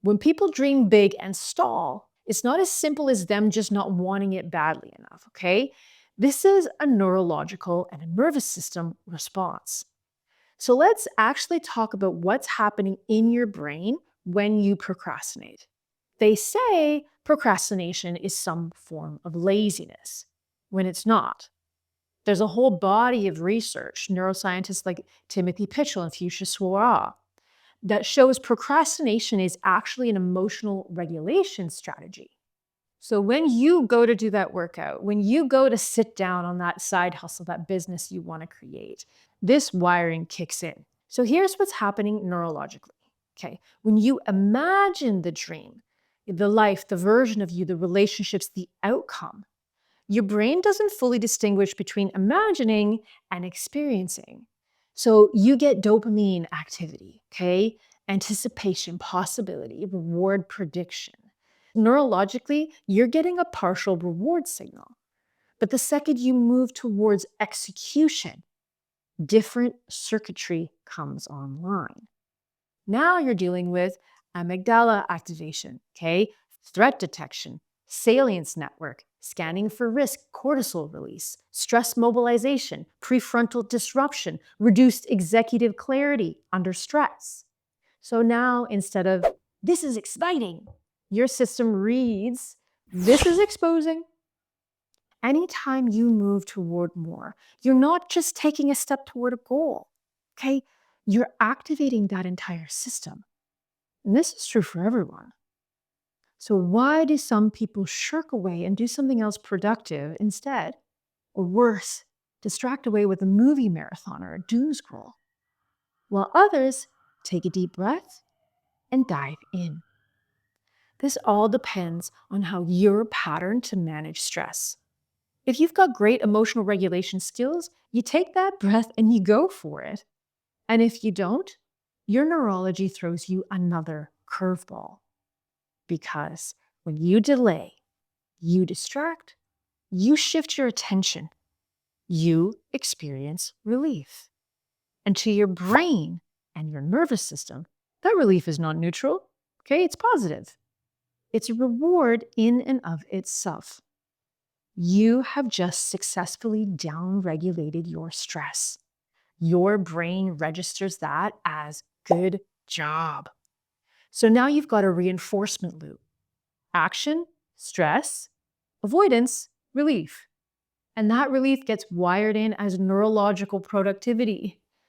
When people dream big and stall, it's not as simple as them just not wanting it badly enough, okay? This is a neurological and a nervous system response. So let's actually talk about what's happening in your brain when you procrastinate. They say procrastination is some form of laziness, when it's not. There's a whole body of research, neuroscientists like Timothy Pitchell and Fuchsia Swarah, that shows procrastination is actually an emotional regulation strategy. So when you go to do that workout, when you go to sit down on that side hustle, that business you want to create, this wiring kicks in. So here's what's happening neurologically. Okay. When you imagine the dream, the life, the version of you, the relationships, the outcome, your brain doesn't fully distinguish between imagining and experiencing. So you get dopamine activity, okay? Anticipation, possibility, reward prediction. Neurologically, you're getting a partial reward signal. But the second you move towards execution, different circuitry comes online. Now you're dealing with amygdala activation, okay? Threat detection, salience network, scanning for risk, cortisol release, stress mobilization, prefrontal disruption, reduced executive clarity under stress. So now instead of, this is exciting, your system reads, this is exposing. Anytime you move toward more, you're not just taking a step toward a goal, okay? You're activating that entire system. And this is true for everyone. So, why do some people shirk away and do something else productive instead? Or worse, distract away with a movie marathon or a doom scroll? While others take a deep breath and dive in. This all depends on how you're patterned to manage stress. If you've got great emotional regulation skills, you take that breath and you go for it. And if you don't, your neurology throws you another curveball. Because when you delay, you distract, you shift your attention, you experience relief. And to your brain and your nervous system, that relief is not neutral, okay? It's positive. It's a reward in and of itself. You have just successfully downregulated your stress. Your brain registers that as good job. So now you've got a reinforcement loop. Action, stress, avoidance, relief. And that relief gets wired in as neurological productivity.